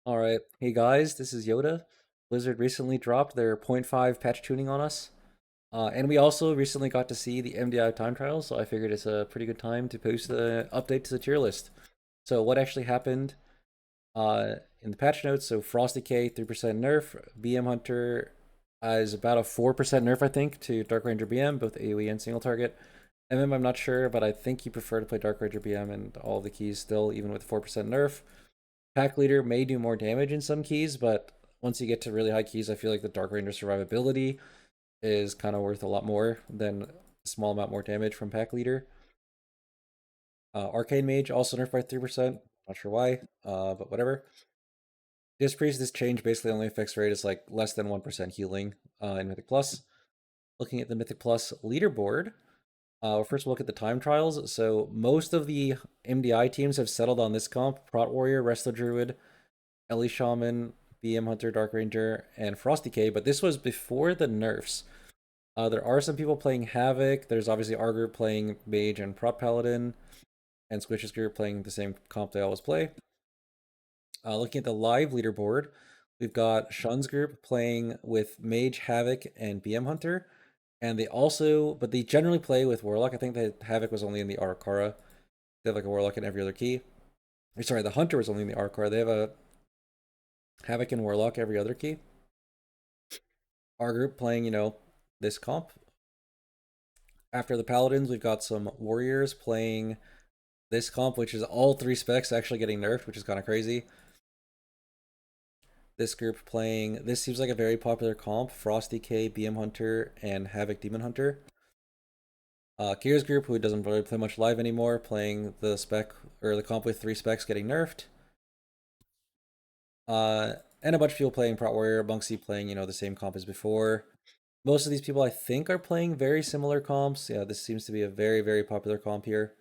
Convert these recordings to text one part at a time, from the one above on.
All right. Hey guys, this is Yoda. Blizzard recently dropped their .5 patch tuning on us. And we also recently got to see the MDI time trials, so I figured it's a pretty good time to post the update to the tier list. So what actually happened in the patch notes, so Frosty K 3% nerf, BM Hunter is about a 4% nerf, I think, to Dark Ranger BM, both AoE and single target. MM, I'm not sure, but I think you prefer to play Dark Ranger BM and all the keys still, even with 4% nerf. Pack leader may do more damage in some keys, but once you get to really high keys, I feel like the Dark Ranger survivability is kind of worth a lot more than a small amount more damage from pack leader. Arcane Mage also nerfed by 3%. Not sure why, but whatever. Disc Priest, this change basically only affects rate is like less than 1% healing in Mythic Plus. Looking at the Mythic Plus leaderboard, first we'll look at the time trials. So most of the MDI teams have settled on this comp: Prot Warrior, Resto Druid, Ellie Shaman, BM Hunter, Dark Ranger, and Frosty K, but this was before the nerfs. There are some people playing Havoc. There's obviously our group playing Mage and Prot Paladin, and Squish's group playing the same comp they always play. Looking at the live leaderboard, we've got Shun's group playing with Mage, Havoc, and BM Hunter. And but they generally play with Warlock. I think that Havoc was only in the Arakara. They have like a Warlock in every other key. Sorry, the Hunter was only in the Arakara. They have a Havoc and Warlock every other key. Our group playing, this comp. After the Paladins, we've got some Warriors playing this comp, which is all three specs actually getting nerfed, which is kind of crazy. This group playing, this seems like a very popular comp: Frosty K, BM Hunter, and Havoc Demon Hunter. Kira's group, who doesn't really play much live anymore, playing the spec or the comp with three specs getting nerfed. And a bunch of people playing Prot Warrior, Bunksy playing, the same comp as before. Most of these people, I think, are playing very similar comps. Yeah, this seems to be a very, very popular comp here.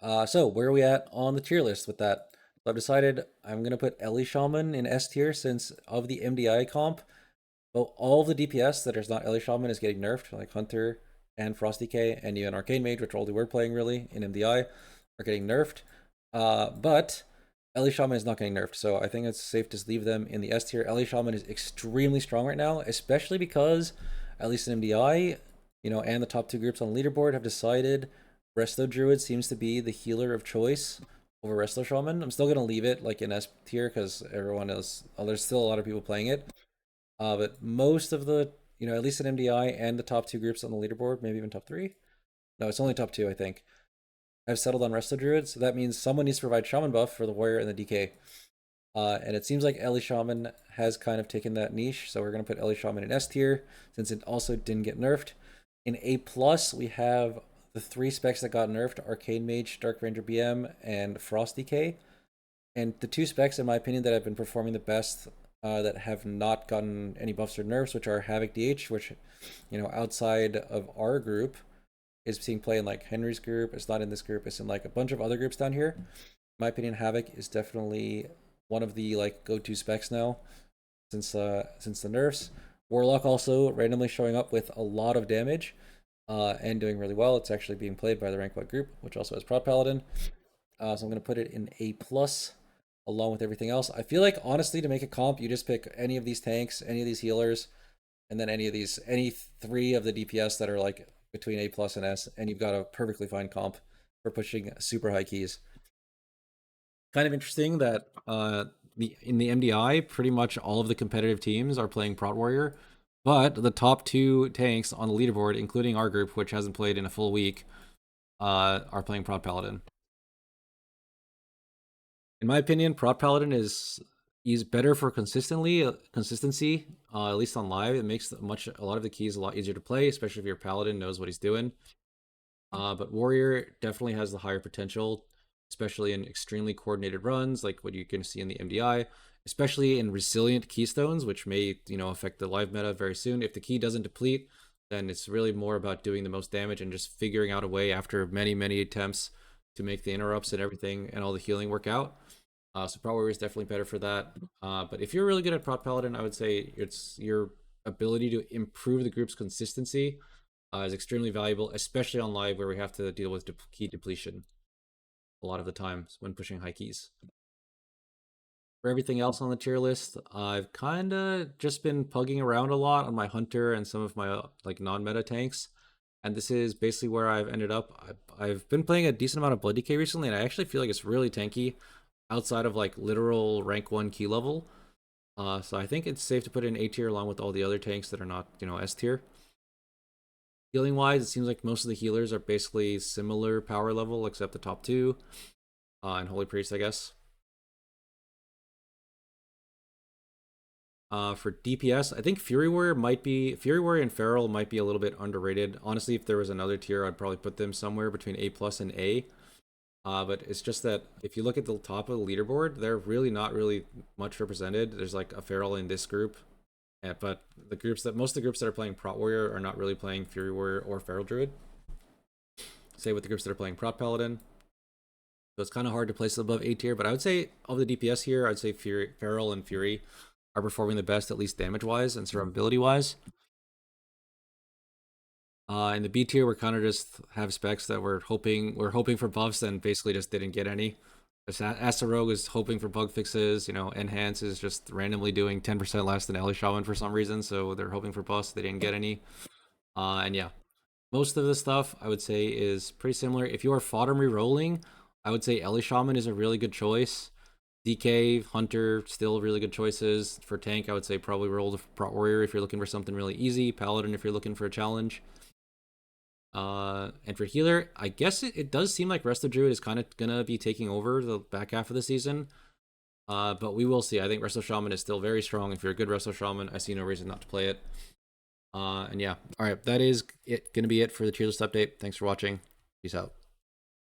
So where are we at on the tier list with that? So I've decided I'm gonna put Ellie Shaman in S tier since of the MDI comp, well, all of the DPS that is not Ellie Shaman is getting nerfed, like Hunter and Frosty K, and even Arcane Mage, which all they were playing really in MDI, are getting nerfed. But Ellie Shaman is not getting nerfed, so I think it's safe to leave them in the S tier. Ellie Shaman is extremely strong right now, especially because, at least in MDI, and the top two groups on the leaderboard have decided Resto Druid seems to be the healer of choice over Resto Shaman. I'm still gonna leave it like in S tier because everyone is. There's still a lot of people playing it. But most of the, at least in MDI and the top two groups on the leaderboard, maybe even top three. No, it's only top two, I think. I've settled on Resto Druid, so that means someone needs to provide Shaman buff for the Warrior and the DK. And it seems like Ellie Shaman has kind of taken that niche, so we're going to put Ellie Shaman in S tier, since it also didn't get nerfed. In A+, we have the three specs that got nerfed: Arcane Mage, Dark Ranger BM, and Frosty K. And the two specs, in my opinion, that have been performing the best, that have not gotten any buffs or nerfs, which are Havoc DH, which, outside of our group, is being played in like Henry's group. It's not in this group. It's in like a bunch of other groups down here. In my opinion, Havoc is definitely one of the like go-to specs now since the nerfs. Warlock also randomly showing up with a lot of damage, and doing really well. It's actually being played by the rank 1 group, which also has Prot Paladin. So I'm going to put it in A+, along with everything else. I feel like, honestly, to make a comp, you just pick any of these tanks, any of these healers, and then any three of the DPS that are like between A+ and S, and you've got a perfectly fine comp for pushing super high keys. Kind of interesting that in the MDI, pretty much all of the competitive teams are playing Prot Warrior, but the top two tanks on the leaderboard, including our group, which hasn't played in a full week, are playing Prot Paladin. In my opinion, Prot Paladin is better for consistency. At least on live, it makes a lot of the keys a lot easier to play, especially if your Paladin knows what he's doing. But Warrior definitely has the higher potential, especially in extremely coordinated runs, like what you can see in the MDI, especially in resilient keystones, which may affect the live meta very soon. If the key doesn't deplete, then it's really more about doing the most damage and just figuring out a way after many attempts to make the interrupts and everything and all the healing work out. So Prot Warrior is definitely better for that. But if you're really good at Prot Paladin, I would say it's your ability to improve the group's consistency is extremely valuable, especially on live where we have to deal with key depletion a lot of the times when pushing high keys. For everything else on the tier list, I've kind of just been pugging around a lot on my hunter and some of my like non-meta tanks, and this is basically where I've ended up. I've been playing a decent amount of Blood DK recently, and I actually feel like it's really tanky outside of like literal rank 1 key level. So I think it's safe to put it in A tier along with all the other tanks that are not, S tier. Healing wise, it seems like most of the healers are basically similar power level except the top two, and Holy Priest, I guess. For DPS, I think Fury Warrior and Feral might be a little bit underrated. Honestly, if there was another tier, I'd probably put them somewhere between A plus and A. But it's just that if you look at the top of the leaderboard, they're really not really much represented. There's like a Feral in this group, but most of the groups that are playing Prot Warrior are not really playing Fury Warrior or Feral Druid. Say with the groups that are playing Prot Paladin. So it's kind of hard to place it above A tier, but I would say of the DPS here, I'd say Feral and Fury are performing the best, at least damage-wise and survivability-wise. In the B tier, we're kind of just have specs that we're hoping for buffs and basically just didn't get any. Asta Rogue is hoping for bug fixes. Enhance is just randomly doing 10% less than Ellie Shaman for some reason, so they're hoping for buffs. They didn't get any. And yeah, most of the stuff I would say is pretty similar. If you are fodder re-rolling, I would say Ellie Shaman is a really good choice. DK, Hunter, still really good choices. For tank, I would say probably roll the Prot Warrior if you're looking for something really easy. Paladin if you're looking for a challenge. And for healer, I guess it does seem like Resto Druid is kind of gonna be taking over the back half of the season. But we will see. I think Resto Shaman is still very strong. If you're a good Resto Shaman, I see no reason not to play it. And yeah, all right, that is gonna be it for the tier list update. Thanks for watching. Peace out.